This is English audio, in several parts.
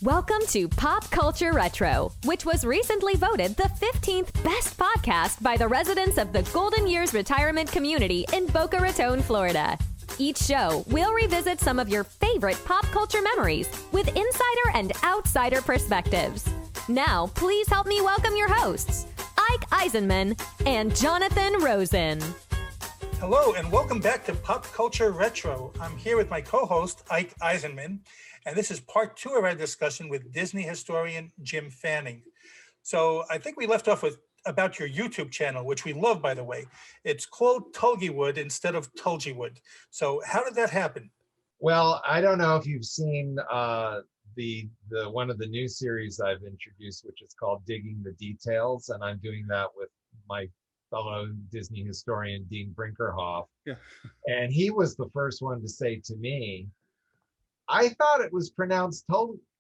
Welcome to Pop Culture Retro, which was recently voted the 15th best podcast by the residents of the Golden Years Retirement Community in Boca Raton, Florida. Each show, we'll revisit some of your favorite pop culture memories with insider and outsider perspectives. Now, please help me welcome your hosts, Ike Eisenmann and Jonathan Rosen. Hello, and welcome back to Pop Culture Retro. I'm here with my co-host, Ike Eisenmann, and this is part 2 of our discussion with Disney historian Jim Fanning. So I think we left off with about your YouTube channel, which we love, by the way. It's called Tulgywood instead of Tulgywood. So how did that happen? Well, I don't know if you've seen the one of the new series I've introduced, which is called Digging the Details, and I'm doing that with my fellow Disney historian Dean Brinkerhoff. Yeah. And he was the first one to say to me, I thought it was pronounced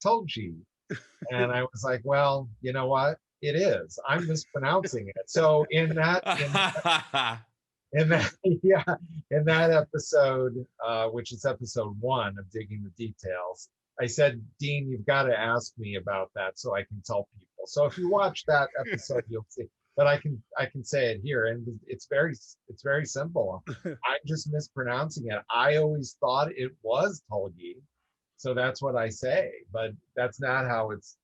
Tulgy. And I was like, well, you know what? It is. I'm mispronouncing it. So in that episode, which is episode 1 of Digging the Details, I said, Dean, you've got to ask me about that so I can tell people. So if you watch that episode, you'll see. But I can say it here, and it's very simple. I'm just mispronouncing it. I always thought it was Tulgy, so that's what I say. But that's not how it's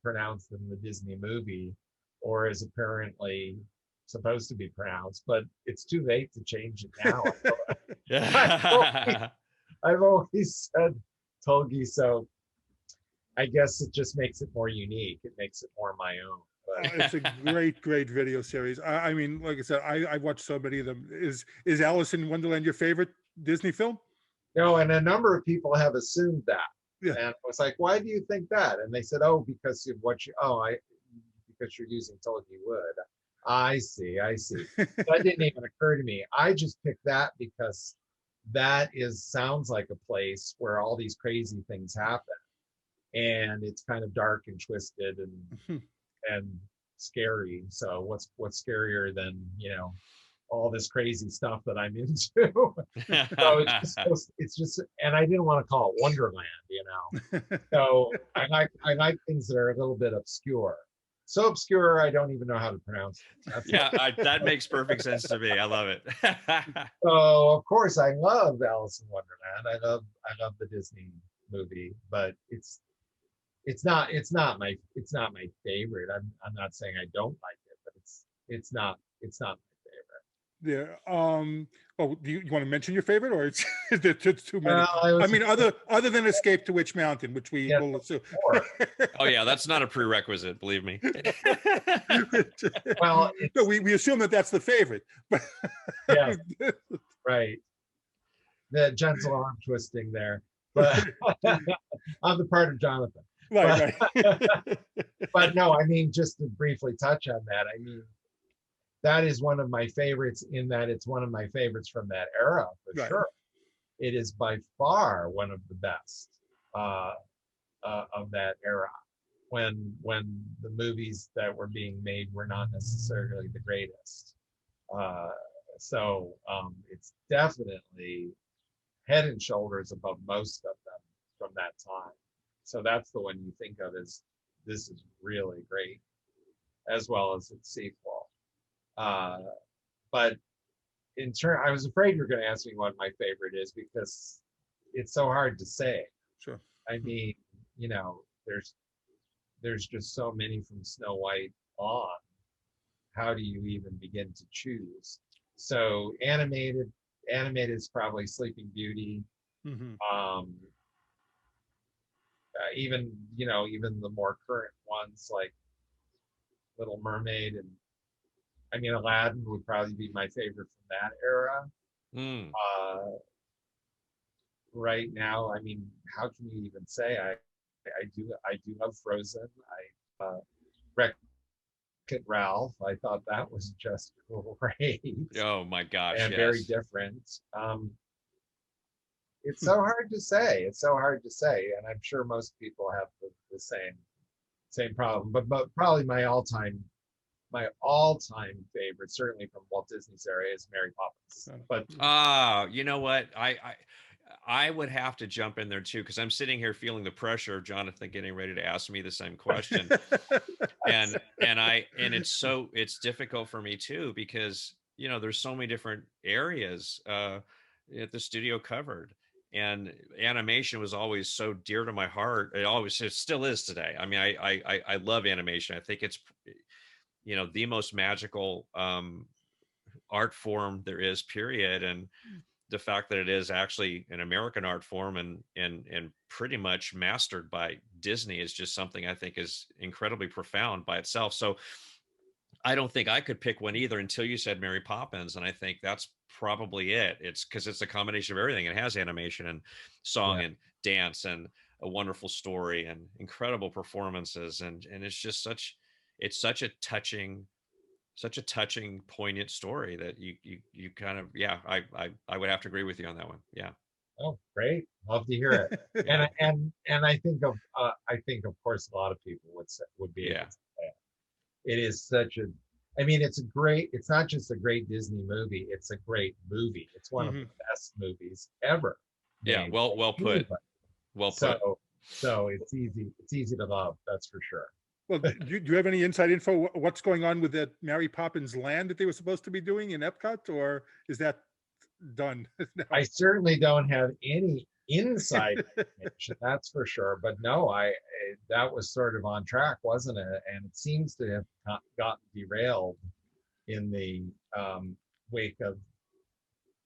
pronounced in the Disney movie, or is apparently supposed to be pronounced. But it's too late to change it now. I've always said Tulgy, so I guess it just makes it more unique. It makes it more my own. It's a great video series. I mean, like I said, I watched so many of them. Is Alice in Wonderland your favorite Disney film? No, and a number of people have assumed that. Yeah. And I was like, why do you think that? And they said, oh, because of because you're using Tulgy Wood. I see. That didn't even occur to me. I just picked that because that sounds like a place where all these crazy things happen. And it's kind of dark and twisted and scary. So what's scarier than, all this crazy stuff that I'm into? So it's just, and I didn't want to call it Wonderland, So I like things that are a little bit obscure. So obscure, I don't even know how to pronounce it. That makes perfect sense to me. I love it. So of course I love Alice in Wonderland. I love the Disney movie, but it's not my favorite. I'm not saying I don't like it, but it's not my favorite. Yeah. Do you want to mention your favorite, or is there too many? I mean, other than Escape to Witch Mountain, which we will assume. Oh yeah, that's not a prerequisite, believe me. Well, no, we assume that's the favorite. Yeah, right. The gentle arm twisting there, but on the part of Jonathan. Right. But no, I mean, just to briefly touch on that, I mean, that is one of my favorites in that it's one of my favorites from that era, for sure. It is by far one of the best of that era, when the movies that were being made were not necessarily the greatest. So it's definitely head and shoulders above most of them from that time. So that's the one you think of as this is really great, as well as its sequel. But I was afraid you were going to ask me what my favorite is, because it's so hard to say. Sure. I mean, there's just so many from Snow White on. How do you even begin to choose? So animated is probably Sleeping Beauty. Mm-hmm. Even the more current ones like Little Mermaid, and I mean Aladdin would probably be my favorite from that era. Right now, I mean, how can you even say? I do love Frozen. Wreck-It Ralph, I thought that was just great. Oh my gosh, and yes. Very different. It's so hard to say. And I'm sure most people have the same problem. But probably my all-time favorite, certainly from Walt Disney's era, is Mary Poppins. But you know what? I would have to jump in there too, because I'm sitting here feeling the pressure of Jonathan getting ready to ask me the same question. and it's difficult for me too, because there's so many different areas that the studio covered, and animation was always so dear to my heart. It still is today. I mean, I love animation. I think it's the most magical art form there is, period. And the fact that it is actually an American art form and pretty much mastered by Disney is just something I think is incredibly profound by itself. So I don't think I could pick one either until you said Mary Poppins, and I think that's probably it. It's because it's a combination of everything. It has animation and song and dance and a wonderful story and incredible performances, and it's just such a touching, poignant story that you kind of, I would have to agree with you on that one. Yeah. Oh, great! Love to hear it. And I think of course a lot of people would be able to say it is such a. I mean, it's not just a great Disney movie. It's a great movie. It's one of the best movies ever. Yeah. Well put. Well put. So it's easy to love. That's for sure. Well, do you have any inside info? What's going on with that Mary Poppins land that they were supposed to be doing in Epcot, or is that done now? I certainly don't have any inside information, that's for sure. But no, that was sort of on track, wasn't it? And it seems to have gotten derailed in the wake of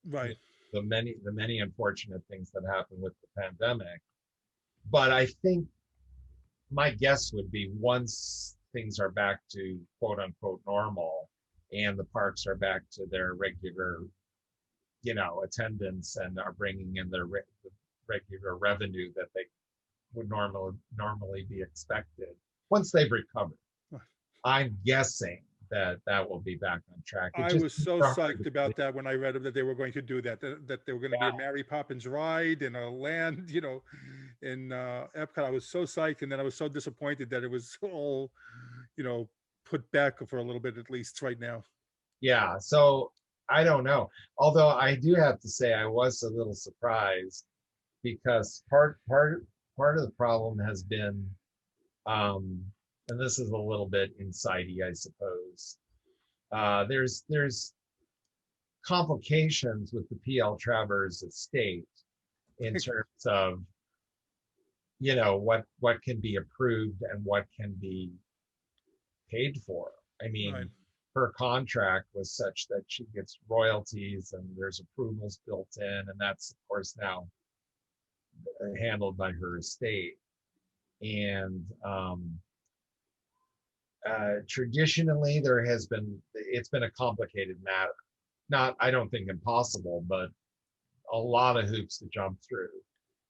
the many unfortunate things that happened with the pandemic. But I think my guess would be once things are back to quote unquote normal and the parks are back to their regular, attendance and are bringing in their regular revenue that they would normally be expected, once they've recovered, I'm guessing that will be back on track. I was so psyched about that when I read that they were going to do that there were going to be a Mary Poppins ride in a land, in Epcot. I was so psyched, and then I was so disappointed that it was all, put back for a little bit, at least right now. Yeah, so I don't know. Although I do have to say I was a little surprised, because part of the problem has been, and this is a little bit insidey, I suppose. There's complications with the PL Travers estate in terms of, what can be approved and what can be paid for. I mean, her contract was such that she gets royalties and there's approvals built in, and that's of course now handled by her estate. And traditionally it's been a complicated matter. Not, I don't think impossible, but a lot of hoops to jump through.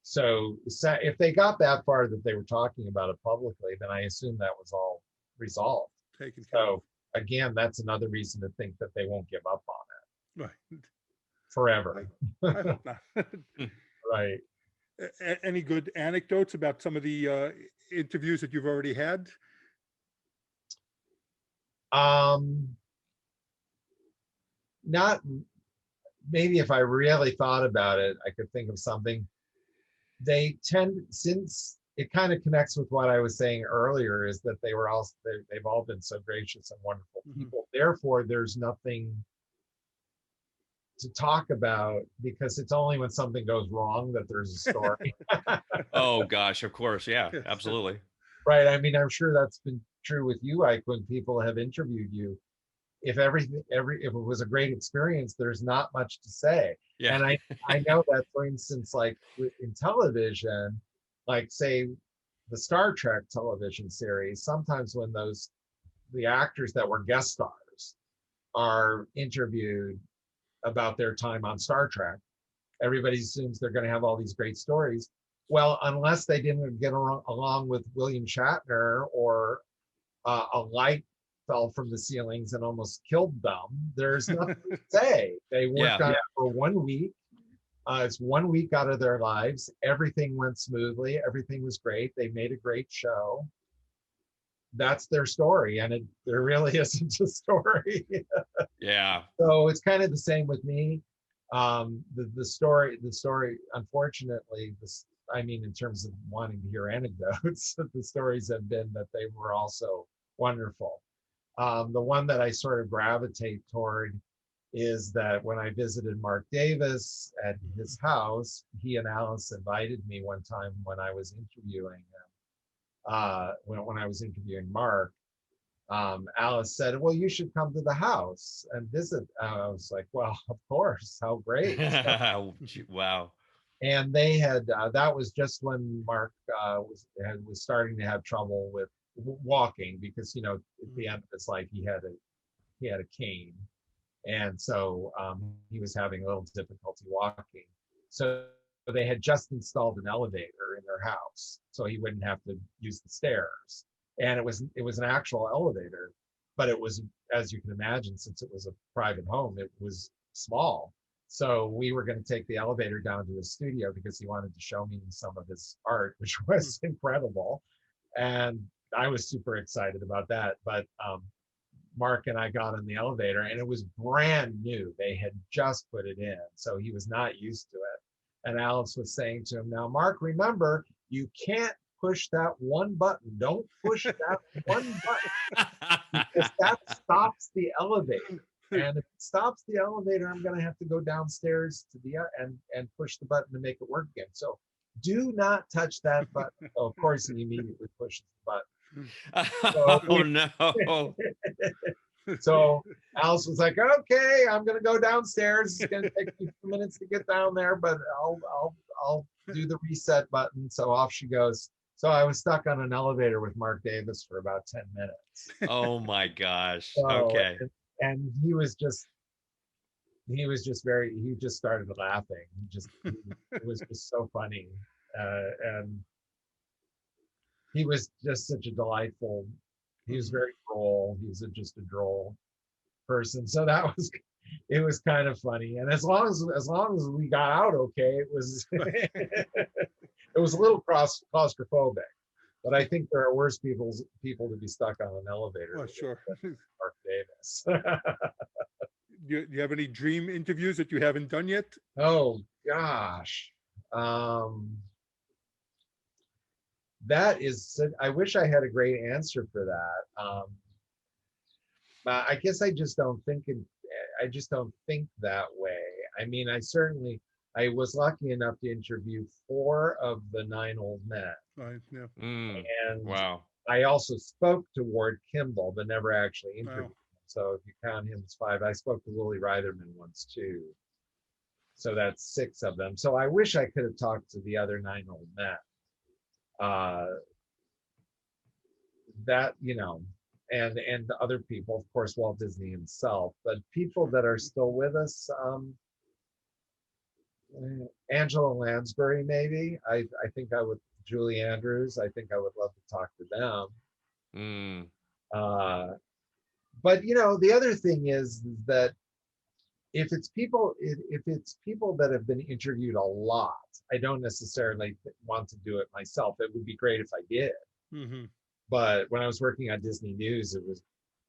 So if they got that far that they were talking about it publicly, then I assume that was all resolved. So again, that's another reason to think that they won't give up on it forever. I hope not. Right. Any good anecdotes about some of the interviews that you've already had? Not, maybe if I really thought about it, I could think of something. They tend, since it kind of connects with what I was saying earlier, is that they've all been so gracious and wonderful people. Therefore, there's nothing to talk about, because it's only when something goes wrong that there's a story. Oh gosh, of course. Yeah, absolutely. Right. I mean, I'm sure that's been true with you, Ike, when people have interviewed you. If if it was a great experience, there's not much to say. Yeah. And I know that, for instance, like in television, like say the Star Trek television series, sometimes when the actors that were guest stars are interviewed about their time on Star Trek, everybody assumes they're going to have all these great stories. Well, unless they didn't get along with William Shatner, or a light fell from the ceilings and almost killed them, there's nothing to say. They worked on it for 1 week. It's 1 week out of their lives. Everything went smoothly. Everything was great. They made a great show. That's their story, and there really isn't a story. Yeah. So it's kind of the same with me. The story, unfortunately, I mean, in terms of wanting to hear anecdotes, the stories have been that they were also wonderful. The one that I sort of gravitate toward is that when I visited Mark Davis at his house, he and Alice invited me one time when I was interviewing him, when I was interviewing Mark. Alice said, well, you should come to the house and visit. I was like, well, of course, how great. Wow. And they had, that was just when Mark was starting to have trouble with walking, because, you know, at the end of his life, he had a cane. And so he was having a little difficulty walking. So they had just installed an elevator in their house, so he wouldn't have to use the stairs. And it was an actual elevator, but it was, as you can imagine, since it was a private home, it was small. So we were going to take the elevator down to his studio because he wanted to show me some of his art, which was incredible. And I was super excited about that. But Mark and I got in the elevator and it was brand new. They had just put it in, so he was not used to it. And Alice was saying to him, now, Mark, remember, you can't push that one button. Don't push that one button, because that stops the elevator. And if it stops the elevator, I'm going to have to go downstairs to the and push the button to make it work again. So do not touch that button. Oh, of course, he immediately pushes the button. So, oh no. So Alice was like, okay, I'm going to go downstairs. It's going to take me 2 minutes to get down there, but I'll do the reset button. So off she goes. So I was stuck on an elevator with Mark Davis for about 10 minutes. Oh my gosh. So, Okay. And he just started laughing. It was just so funny. And he was just such a delightful, he was very droll. He was just a droll person. So it was kind of funny. And as long as we got out okay, it was it was a little claustrophobic. But I think there are worse people to be stuck on an elevator. Oh, sure. Mark Davis. Do you have any dream interviews that you haven't done yet? Oh gosh. That is, I wish I had a great answer for that. But I guess I just don't think that way. I mean, I was lucky enough to interview 4 of the 9 old men. Right. Yeah. And Wow. I also spoke to Ward Kimball, but never actually interviewed him. So if you count him as 5, I spoke to Willie Reitherman once too. So that's 6 of them. So I wish I could have talked to the other 9 old men. That, you know, and the other people, of course, Walt Disney himself, but people that are still with us, Angela Lansbury, maybe. I think I would, Julie Andrews, I think I would love to talk to them. But you know, the other thing is that if it's people that have been interviewed a lot, I don't necessarily want to do it myself. It would be great if I did. Mm-hmm. But when I was working on Disney News,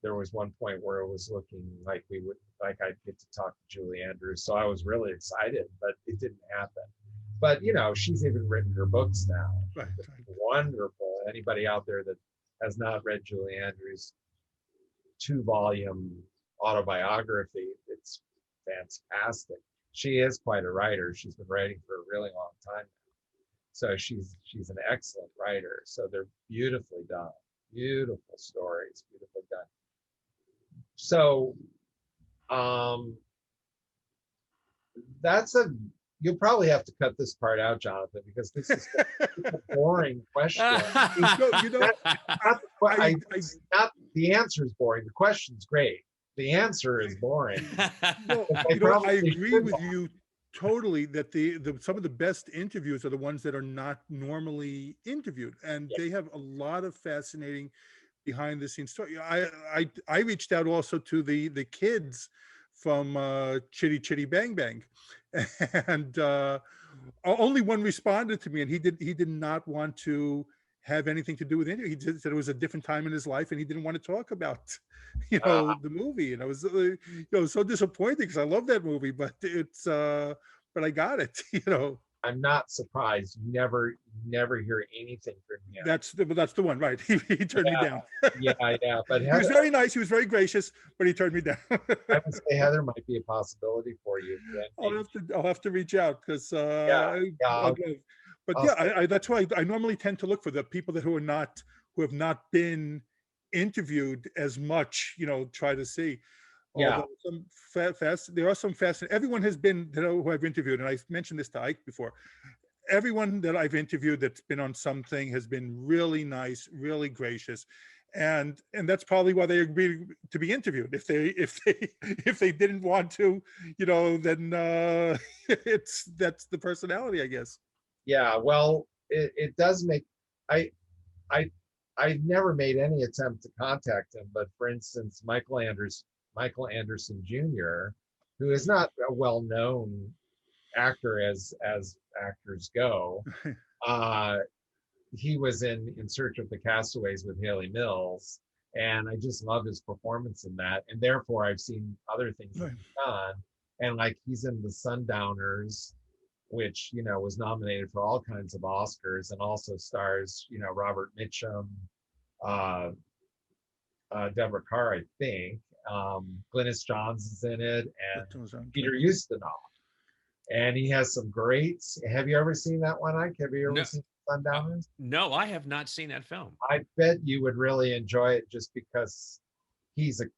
there was one point where it was looking like I'd get to talk to Julie Andrews. So I was really excited, but it didn't happen. But you know, she's even written her books now. Right. Wonderful. Anybody out there that has not read Julie Andrews' 2-volume autobiography, it's fantastic. She is quite a writer. She's been writing for a really long time now. So she's an excellent writer. So they're beautifully done. Beautiful stories, beautifully done. So you'll probably have to cut this part out, Jonathan, because this is a boring question. The answer is boring. The question's great. The answer is boring. I agree with you totally that some of the best interviews are the ones that are not normally interviewed, and they have a lot of fascinating behind the scenes story. I reached out also to the kids from Chitty Chitty Bang Bang, and only one responded to me, and he did not want to have anything to do with it. He just said it was a different time in his life, and he didn't want to talk about, the movie. And I was, so disappointed because I love that movie, but but I got it. I'm not surprised. You never hear anything from him. That's the one, right? He turned me down. Yeah. But he was very nice. He was very gracious, but he turned me down. I would say Heather might be a possibility for you. I'll have to reach out because but that's why I normally tend to look for the people who have not been interviewed as much. Try to see. Yeah. There are some fascinating. Everyone has been, who I've interviewed, and I mentioned this to Ike before. Everyone that I've interviewed that's been on something has been really nice, really gracious, and that's probably why they agreed to be interviewed. If they didn't want to, then that's the personality, I guess. Yeah. Well, it does make I've never made any attempt to contact him, but for instance, Michael Anderson Jr., who is not a well-known actor as actors go. He was in Search of the Castaways with Haley Mills, and I just love his performance in that. And therefore, I've seen other things that he's done, and like he's in The Sundowners, which was nominated for all kinds of Oscars, and also stars Robert Mitchum, Deborah Carr, I think. Glynis Johns is in it, and Peter Ustinov, and he has some great. Have you ever seen that one, Ike? Have you ever seen Sundowners? No, I have not seen that film. I bet you would really enjoy it just because he's a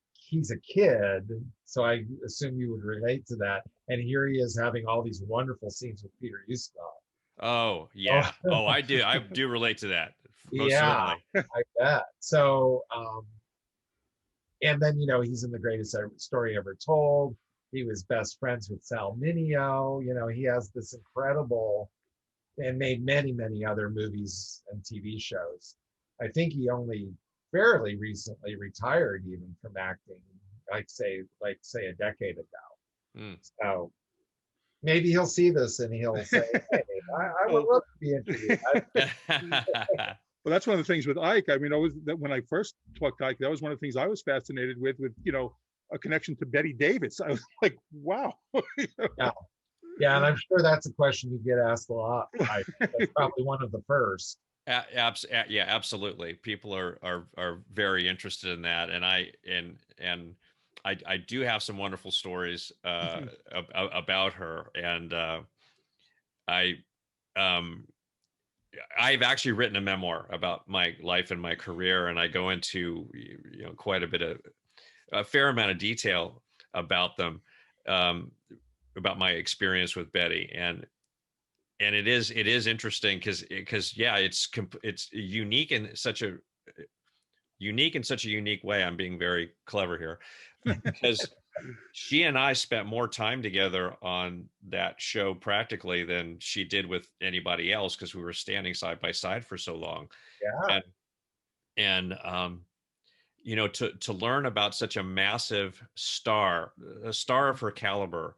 kid, so I assume you would relate to that. And here he is having all these wonderful scenes with Peter Ustinov. Oh yeah. I do relate to that. Most yeah, certainly. I bet. So and then he's in The Greatest Story Ever Told. He was best friends with Sal Mineo. He has this incredible, and made many other movies and TV shows. I think he only fairly recently retired even from acting, like say a decade ago. So maybe he'll see this and he'll say, hey, I would love to be interviewed. Well, that's one of the things with Ike. I mean, when I first talked to Ike, that was one of the things I was fascinated with a connection to Betty Davis. I was like, wow. Yeah, and I'm sure that's a question you get asked a lot. That's probably one of the first. Yeah, absolutely. People are very interested in that, and I do have some wonderful stories about her, and I've actually written a memoir about my life and my career, and I go into quite a fair amount of detail about them, about my experience with Betty, and it is interesting because it's unique in such a unique way. I'm being very clever here because she and I spent more time together on that show practically than she did with anybody else because we were standing side by side for so long. Yeah. And to learn about such a massive star, a star of her caliber,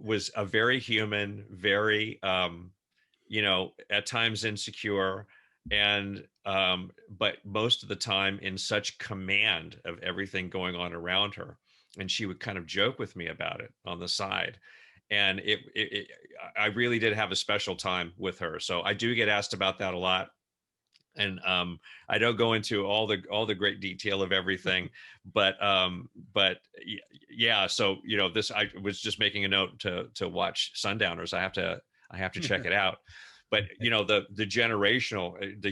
was a very human, very at times insecure, and but most of the time in such command of everything going on around her. And she would kind of joke with me about it on the side, and I really did have a special time with her. So I do get asked about that a lot, and I don't go into all the great detail of everything, but yeah. So this, I was just making a note to watch Sundowners. I have to check it out. But the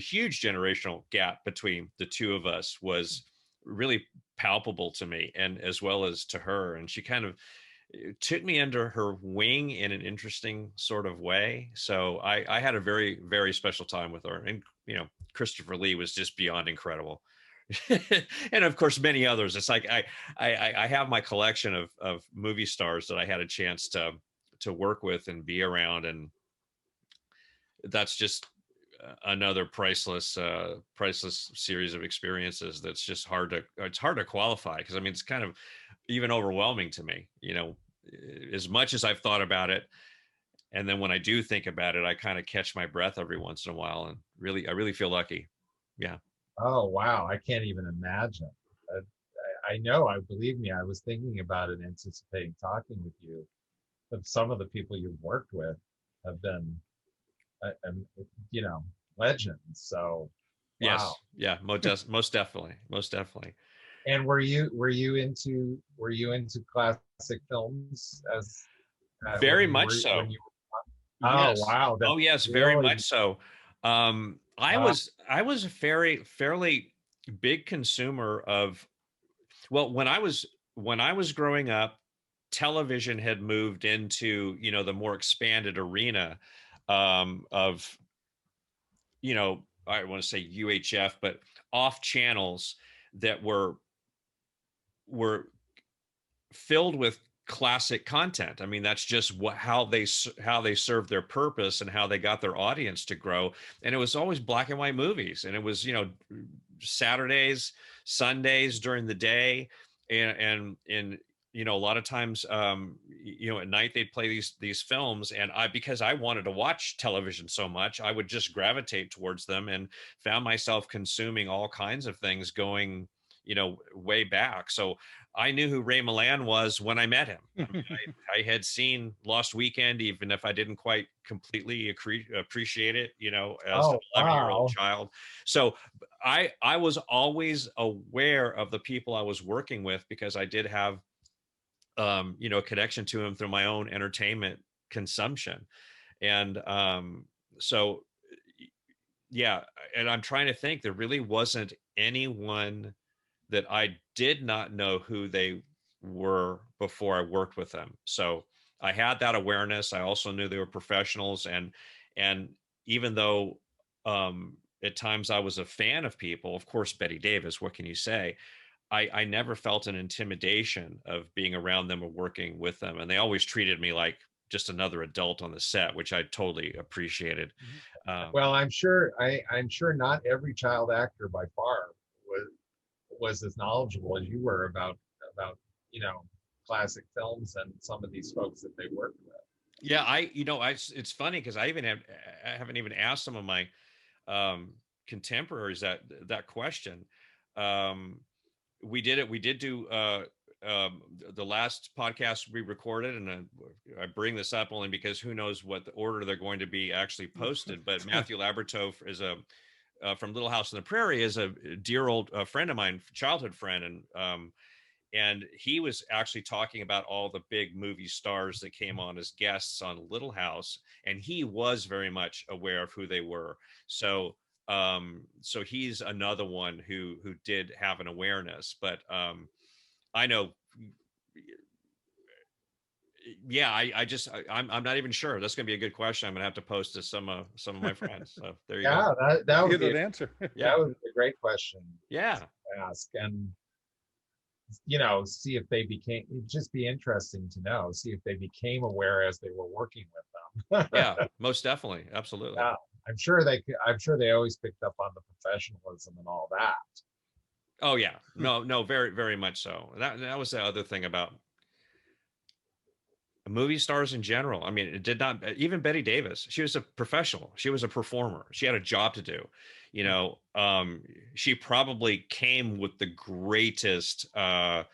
huge generational gap between the two of us was really palpable to me, and as well as to her. And she kind of took me under her wing in an interesting sort of way. So I had a very, very special time with her. And Christopher Lee was just beyond incredible. And of course many others. It's like I have my collection of movie stars that I had a chance to work with and be around, and that's just another priceless series of experiences that's just hard to qualify, because I mean it's kind of even overwhelming to me, as much as I've thought about it. And then when I do think about it, I kind of catch my breath every once in a while, and I really feel lucky. Yeah. Oh, wow. I can't even imagine. Uh, I know, believe me, I was thinking about it, anticipating talking with you. But some of the people you've worked with have been, you know, legends. So, wow. Yes. Yeah. Most definitely. And were you into classic films as Very much so. when you oh, Yes. wow, Oh, that's yes, very really much so. I wow. was a fairly big consumer of, well, when I was growing up, television had moved into, the more expanded arena of, I want to say UHF, but off channels that were filled with classic content. I mean, that's just how they served their purpose and how they got their audience to grow. And it was always black and white movies, and it was Saturdays, Sundays during the day, and a lot of times at night they'd play these films, and because I wanted to watch television so much, I would just gravitate towards them and found myself consuming all kinds of things going way back. So I knew who Ray Milland was when I met him. I mean, I had seen Lost Weekend, even if I didn't quite completely appreciate it, as an Oh, 11-year-old wow. child. So I was always aware of the people I was working with, because I did have, a connection to him through my own entertainment consumption. And so, yeah, and I'm trying to think, there really wasn't anyone that I did not know who they were before I worked with them. So I had that awareness. I also knew they were professionals, and even though at times I was a fan of people, of course, Betty Davis, what can you say? I never felt an intimidation of being around them or working with them, and they always treated me like just another adult on the set, which I totally appreciated. Well, I'm sure not every child actor by far was as knowledgeable as you were about you know classic films and some of these folks that they worked with. Yeah, it's funny because I haven't even asked some of my contemporaries that question. Um, we did do the last podcast we recorded, and I bring this up only because who knows what the order they're going to be actually posted. But Matthew Labratov is from Little House on the Prairie, is a dear old friend of mine, childhood friend, and he was actually talking about all the big movie stars that came on as guests on Little House, and he was very much aware of who they were. So he's another one who did have an awareness. But I know, yeah, I'm not even sure. That's gonna be a good question. I'm gonna have to post to some of my friends. So there you Yeah, go. that would Hear be that answer. Yeah, that would be a great question yeah. to ask, and see if they became. It'd just be interesting to know, see if they became aware as they were working with them. Yeah, most definitely. Absolutely. Yeah, I'm sure they always picked up on the professionalism and all that. Oh yeah. No, very, very much so. That was the other thing about movie stars in general. I mean, it did not, even Betty Davis, she was a professional. She was a performer. She had a job to do. She probably came with the greatest aura,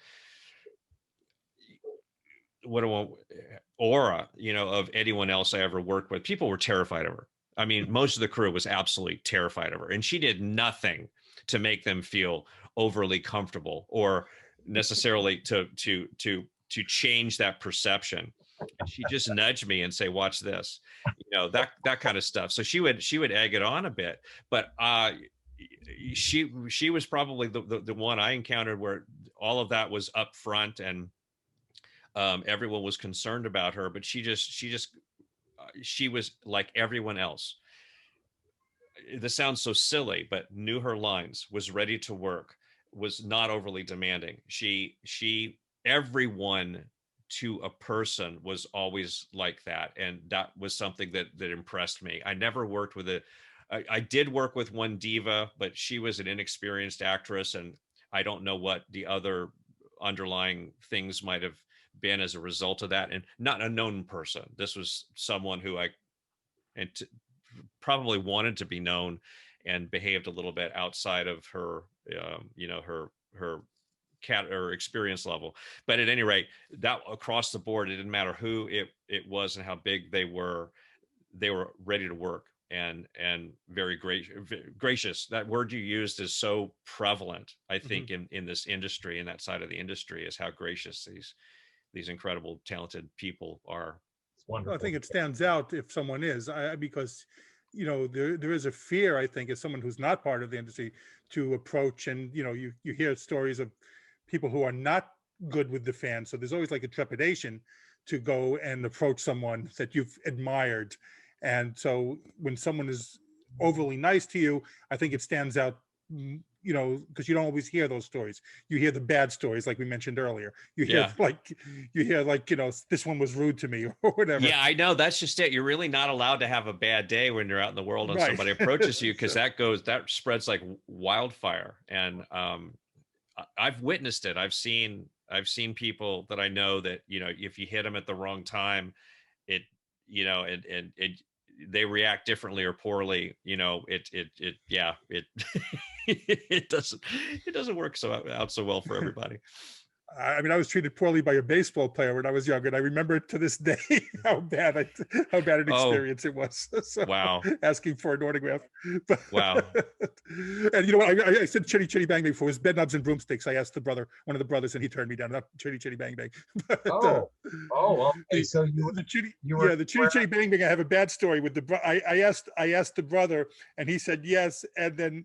of anyone else I ever worked with. People were terrified of her. I mean, most of the crew was absolutely terrified of her, and she did nothing to make them feel overly comfortable or necessarily to change that perception. And she just nudged me and say, "Watch this," that kind of stuff. So she would egg it on a bit, but she was probably the one I encountered where all of that was up front, and everyone was concerned about her, but she was like everyone else. This sounds so silly, but knew her lines, was ready to work, was not overly demanding. Everyone to a person was always like that. And that was something that impressed me. I never worked with I did work with one diva, but she was an inexperienced actress, and I don't know what the other underlying things might have been as a result of that, and not a known person. This was someone who probably wanted to be known and behaved a little bit outside of her, her cat or experience level. But at any rate, that across the board, it didn't matter who it was and how big they were ready to work and very gracious. That word you used is so prevalent, I think, in this industry, in that side of the industry, is how gracious these incredible, talented people are. It's wonderful. I think it stands out if someone is, because there is a fear, I think, as someone who's not part of the industry, to approach, and you hear stories of people who are not good with the fans, so there's always like a trepidation to go and approach someone that you've admired. And so when someone is overly nice to you, I think it stands out, because you don't always hear those stories. You hear the bad stories, like we mentioned earlier. You hear this one was rude to me or whatever. Yeah, I know. That's just it. You're really not allowed to have a bad day when you're out in the world and somebody approaches you, because that spreads like wildfire. And I've witnessed it. I've seen people that I know that, if you hit them at the wrong time, they react differently or poorly. It doesn't work out so well for everybody. I mean, I was treated poorly by a baseball player when I was younger, and I remember to this day how bad an experience it was. So, wow! Asking for an autograph. But, wow! And you know what? I said "chitty chitty bang bang" before. It was bed knobs and broomsticks. I asked one of the brothers, and he turned me down. Not chitty chitty bang bang. But, okay. So the chitty chitty bang bang. I have a bad story with I asked the brother, and he said yes, and then.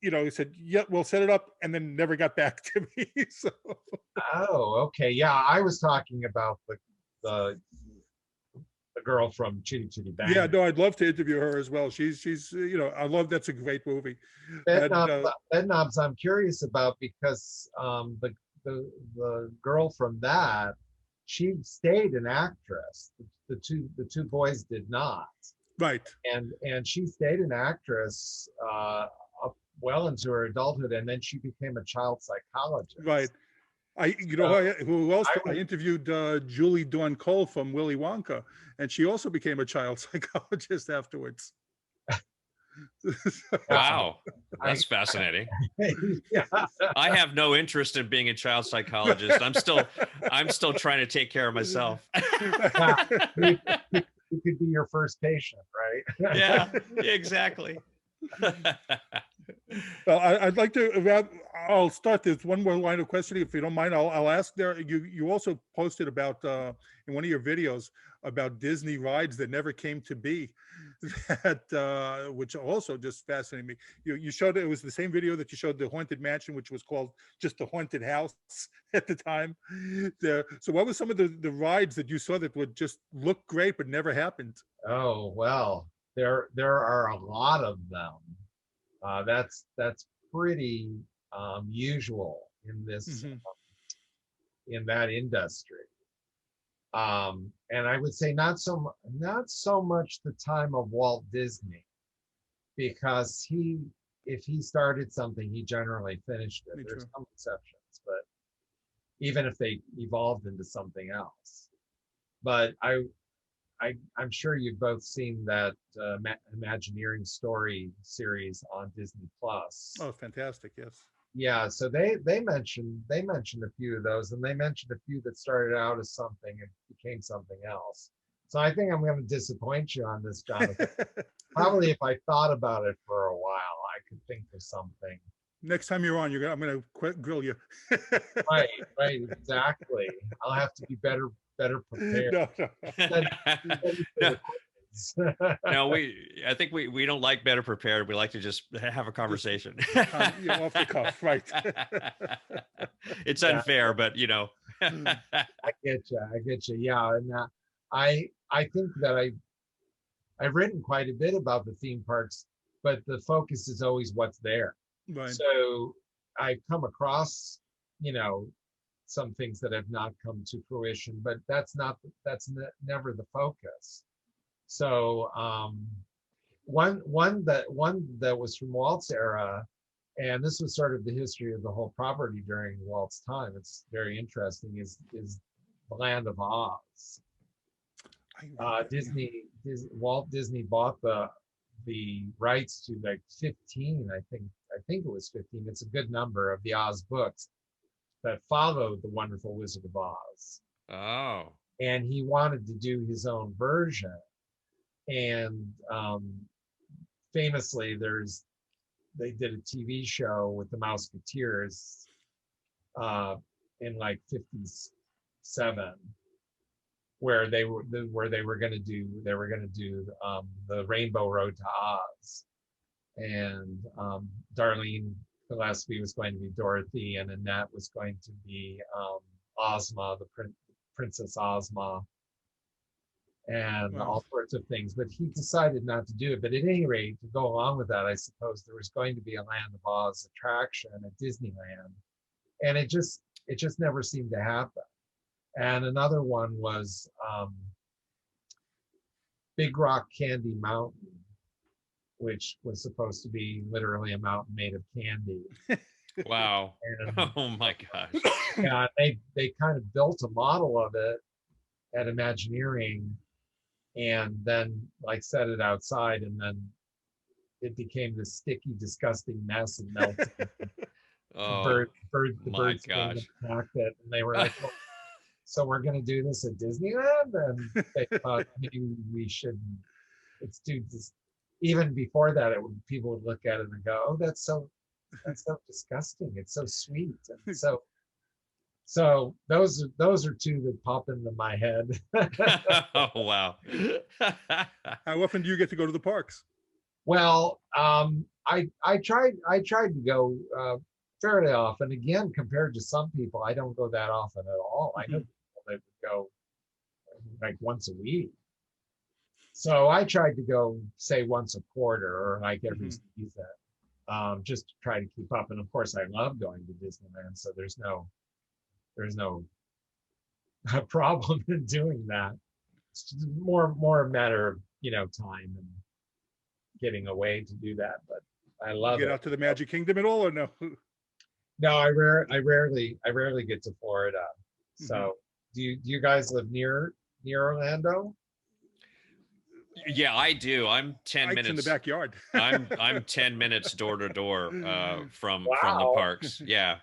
He said, yeah, we'll set it up, and then never got back to me. So. Oh, okay. Yeah, I was talking about the girl from Chitty Chitty Bang. Yeah, no, I'd love to interview her as well. She's I love, that's a great movie. Bed Knobs, I'm curious about, because the girl from that, she stayed an actress. The two boys did not. Right. And she stayed an actress well into her adulthood, and then she became a child psychologist. Right. I interviewed Julie Dawn Cole from Willy Wonka, and she also became a child psychologist afterwards. Wow, that's fascinating. Yeah. I have no interest in being a child psychologist. I'm still trying to take care of myself. You could be your first patient, right? Yeah, exactly. Well, I'd like to. I'll start this one more line of questioning, if you don't mind. I'll ask there. You also posted about in one of your videos about Disney rides that never came to be, that which also just fascinated me. You showed it was the same video that you showed the Haunted Mansion, which was called just the Haunted House at the time. So what were some of the rides that you saw that would just look great but never happened? Oh well, there are a lot of them. That's pretty usual in this in that industry. And I would say not so much the time of Walt Disney, because if he started something, he generally finished it. There's some exceptions, but even if they evolved into something else. But I'm sure you've both seen that Imagineering story series on Disney Plus. Oh, fantastic! Yes. Yeah, so they mentioned a few of those, and they mentioned a few that started out as something and became something else. So I think I'm going to disappoint you on this, Jonathan. Probably if I thought about it for a while, I could think of something. Next time you're on, I'm going to grill you. Right, exactly. I'll have to be better prepared. No. No, I think we don't like better prepared. We like to just have a conversation. Off the cuff, right? It's unfair, but I get you. Yeah, and I think that I've written quite a bit about the theme parks, but the focus is always what's there. Right. So I've come across, some things that have not come to fruition, but that's never the focus. So one that was from Walt's era, and this was sort of the history of the whole property during Walt's time. It's very interesting. Is the Land of Oz. Walt Disney bought the rights to like 15, I think it was 15. It's a good number of the Oz books that followed the Wonderful Wizard of Oz. Oh. And he wanted to do his own version. And famously, they did a TV show with the Mouseketeers in like 57, where they were going to do the Rainbow Road to Oz, and Darlene Gillespie was going to be Dorothy, and Annette was going to be Ozma, the Princess Ozma, and all sorts of things. But he decided not to do it. But at any rate, to go along with that, I suppose there was going to be a Land of Oz attraction at Disneyland, and it just never seemed to happen. And another one was Big Rock Candy Mountain, which was supposed to be literally a mountain made of candy. Wow. And, oh my gosh. yeah, they kind of built a model of it at Imagineering, and then like set it outside, and then it became this sticky, disgusting mess and melted. Oh, the my birds gosh. attacked it, and they were like, well, so we're going to do this at Disneyland? And they thought maybe we shouldn't. It's too even before that, people would look at it and go, oh, that's so disgusting. It's so sweet. And so those are two that pop into my head. Oh, wow. How often do you get to go to the parks? Well, I tried to go fairly often. Again, compared to some people, I don't go that often at all. I know people that would go like once a week. So I tried to go, say, once a quarter or like every season, just to try to keep up. And of course, I love going to Disneyland, so there's no problem in doing that. It's more a matter of time and getting away to do that. But I love Get out to the Magic Kingdom at all, or no? No, I rarely get to Florida. So do you guys live near Orlando? Yeah, I do. I'm 10 minutes in the backyard. I'm 10 minutes door to door from the parks. Yeah.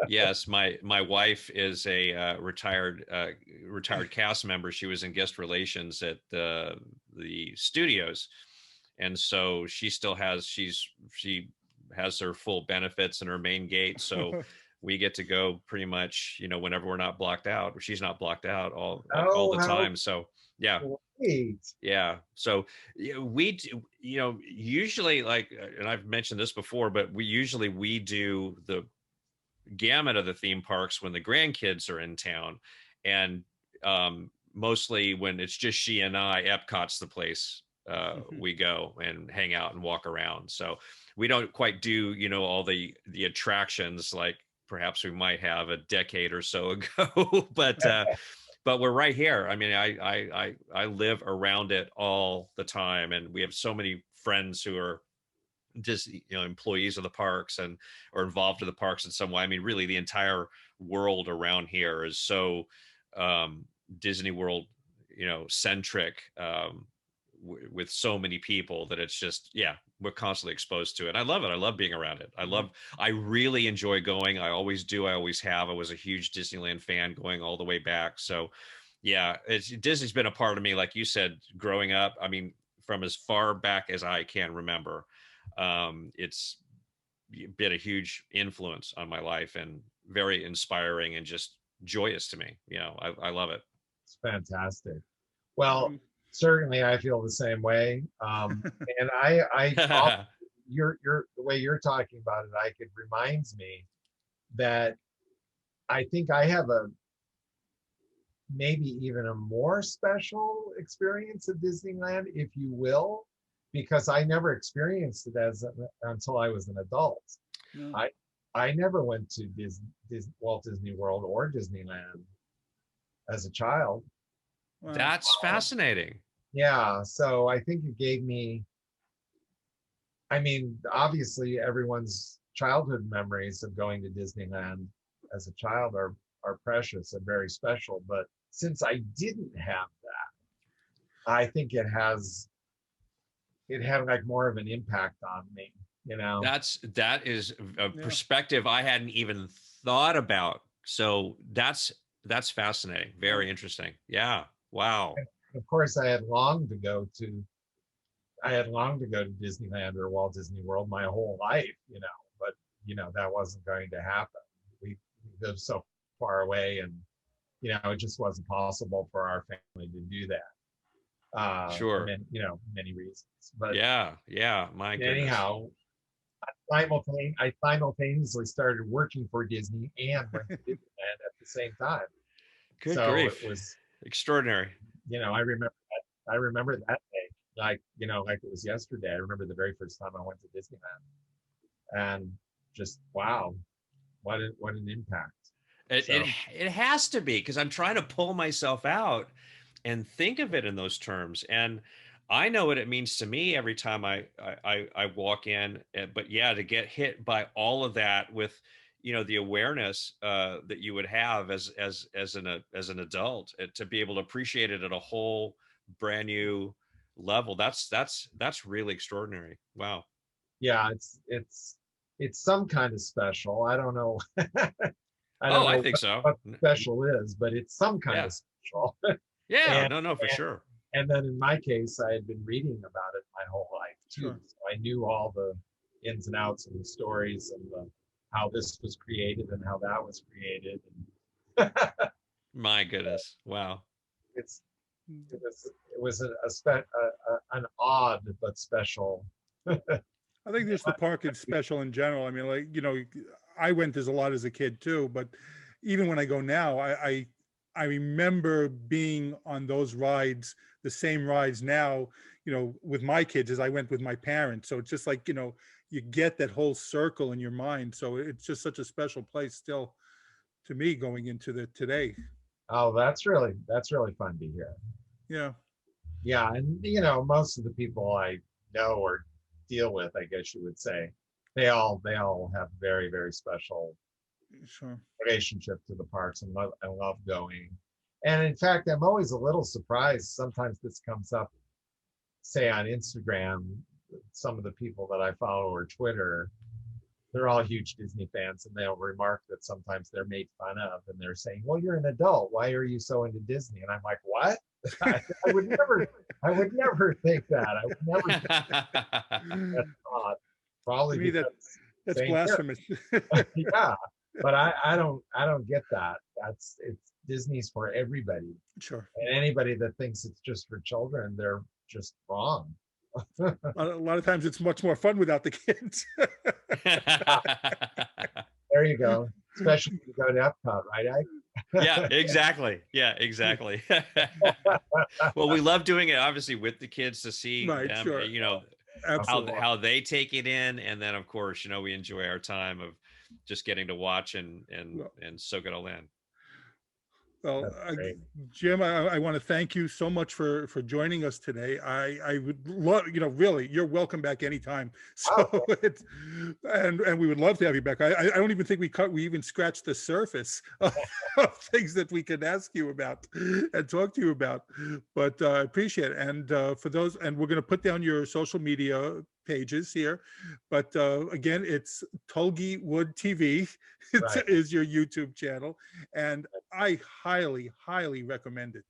Yes, my wife is a retired cast member. She was in guest relations at the studios, and so she still has she has her full benefits and her main gate. So we get to go pretty much whenever we're not blocked out. She's not blocked out all the time. So yeah. Great. Yeah. So we usually, and I've mentioned this before, but we do the gamut of the theme parks when the grandkids are in town, and mostly when it's just she and I, Epcot's the place we go and hang out and walk around. So we don't quite do all the attractions like perhaps we might have a decade or so ago, but we're right here. I mean, I live around it all the time, and we have so many friends who are just employees of the parks or involved in the parks in some way. I mean, really, the entire world around here is so Disney World, centric, with so many people that it's just we're constantly exposed to it. I love it. I love being around it. I really enjoy going. I always do. I always have. I was a huge Disneyland fan going all the way back. So yeah, Disney's been a part of me, like you said, growing up. I mean, from as far back as I can remember. It's been a huge influence on my life and very inspiring and just joyous to me. I love it. It's fantastic. Well, certainly I feel the same way. And I the way you're talking about it, it reminds me that I think I have maybe even a more special experience at Disneyland, if you will, because I never experienced it until I was an adult. Yeah. I never went to Walt Disney World or Disneyland as a child. Wow. That's fascinating. Yeah, so I think it gave me, obviously everyone's childhood memories of going to Disneyland as a child are are precious and very special. But since I didn't have that, I think it had like more of an impact on me, you know. That is a Yeah. perspective I hadn't even thought about. So that's fascinating. Very interesting. Yeah. Wow. And of course, I had longed to go to Disneyland or Walt Disney World my whole life, you know, but you know, that wasn't going to happen. We live so far away, and you know, it just wasn't possible for our family to do that. Sure. You know, many reasons. But Yeah. My goodness. anyhow, I simultaneously started working for Disney and went to Disneyland at the same time. Good So grief. it was, Extraordinary. you know, I remember that day, like, you know, like it was yesterday. I remember the very first time I went to Disneyland, and just wow, what an impact. It has to be, because I'm trying to pull myself out and think of it in those terms. And I know what it means to me every time I walk in. But yeah, to get hit by all of that with, you know, the awareness that you would have as an adult, to be able to appreciate it at a whole brand new level. That's really extraordinary. Wow. Yeah, it's some kind of special. I don't know. I think so. What special is, but it's some kind Yeah. of special. Yeah, And- no, for sure. And then in my case, I had been reading about it my whole life too. Sure. So I knew all the ins and outs and the stories and how this was created and how that was created. And My goodness. Wow. it was an odd but special. I think just the park is special in general. I mean, like, you know, I went as a lot as a kid too, but even when I go now, I remember being on those rides, the same rides now, you know, with my kids as I went with my parents. So it's just like, you know, you get that whole circle in your mind. So it's just such a special place still to me going into today. Oh, that's really fun to hear. Yeah. Yeah, and you know, most of the people I know or deal with, I guess you would say, they all have very, very special Sure. relationship to the parks and love going. And in fact, I'm always a little surprised. Sometimes this comes up, say on Instagram, some of the people that I follow or Twitter, they're all huge Disney fans, and they'll remark that sometimes they're made fun of, and they're saying, "Well, you're an adult. Why are you so into Disney?" And I'm like, "What? I would never think that. I would never think that thought. Probably To me, because that's same here. blasphemous. Yeah, but I don't get that. It's Disney's for everybody, Sure. and anybody that thinks it's just for children, they're just wrong. A lot of times it's much more fun without the kids. There you go. Especially if you go to Epcot, right, Ike? Yeah, exactly. Well, we love doing it obviously with the kids to see Right, them, sure. you know, Absolutely. how they take it in, and then of course, you know, we enjoy our time of just getting to watch and soak it all in. Well, That's great. Jim, I want to thank you so much for joining us today. I would love, you know, really, you're welcome back anytime. So it's, and we would love to have you back. I don't even think we even scratched the surface of things that we could ask you about and talk to you about. But I appreciate it. And for those, and we're going to put down your social media pages here, but again, it's Tulgey Wood TV Right. is your YouTube channel, and I highly recommend it.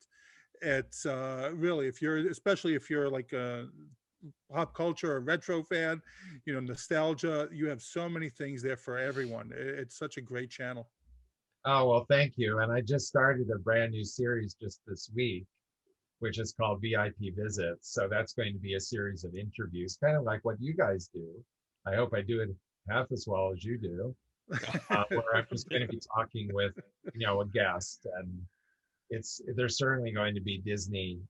It's really, especially if you're like a pop culture or retro fan, you know, nostalgia, you have so many things there for everyone. It's such a great channel. Oh, well, thank you. And I just started a brand new series just this week, which is called VIP Visits. So that's going to be a series of interviews, kind of like what you guys do. I hope I do it half as well as you do, where I'm just going to be talking with, you know, a guest, and there's certainly going to be Disney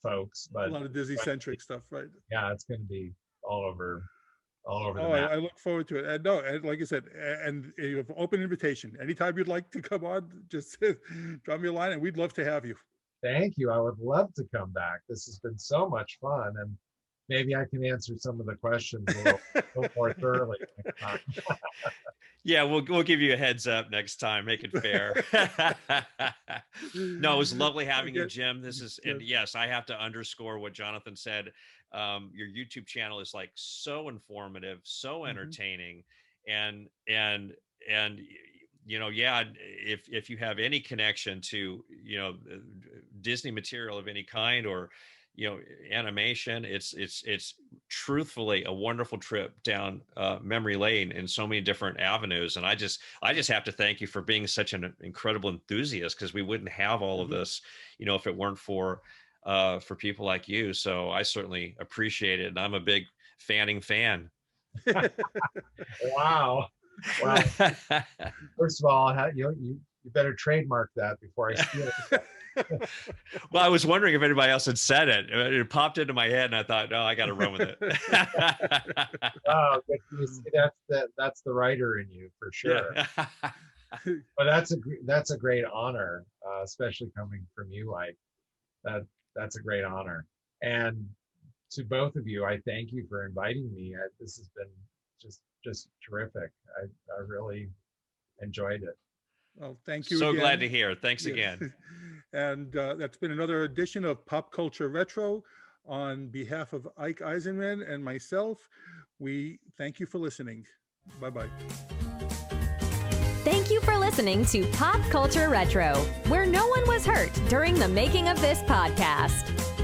folks, but A lot of Disney-centric stuff, right? yeah, it's going to be all over the Oh, map. I look forward to it. And no, and like I said, and you have open invitation. Anytime you'd like to come on, just drop me a line and we'd love to have you. Thank you. I would love to come back. This has been so much fun, and maybe I can answer some of the questions a little more thoroughly next time. Yeah, we'll give you a heads up next time. Make it fair. No, it was lovely having you, Jim. This is, and yes, I have to underscore what Jonathan said. Your YouTube channel is like so informative, so entertaining, and yeah, if you have any connection to Disney material of any kind, or animation, it's truthfully a wonderful trip down memory lane in so many different avenues. And I just have to thank you for being such an incredible enthusiast, because we wouldn't have all of this if it weren't for people like you. So I certainly appreciate it, and I'm a big Fanning fan. Wow. First of all, you better trademark that before I steal it. Well, I was wondering if anybody else had said it. It popped into my head, and I thought, no, I got to run with it. Oh, that's the writer in you for sure. Yeah. But that's a great honor, especially coming from you, Ike. That's a great honor. And to both of you, I thank you for inviting me. This has been just terrific. I really enjoyed it. Well, thank you. So again. Glad to hear. Thanks again. And that's been another edition of Pop Culture Retro. On behalf of Ike Eisenmann and myself, we thank you for listening. Bye-bye. Thank you for listening to Pop Culture Retro, where no one was hurt during the making of this podcast.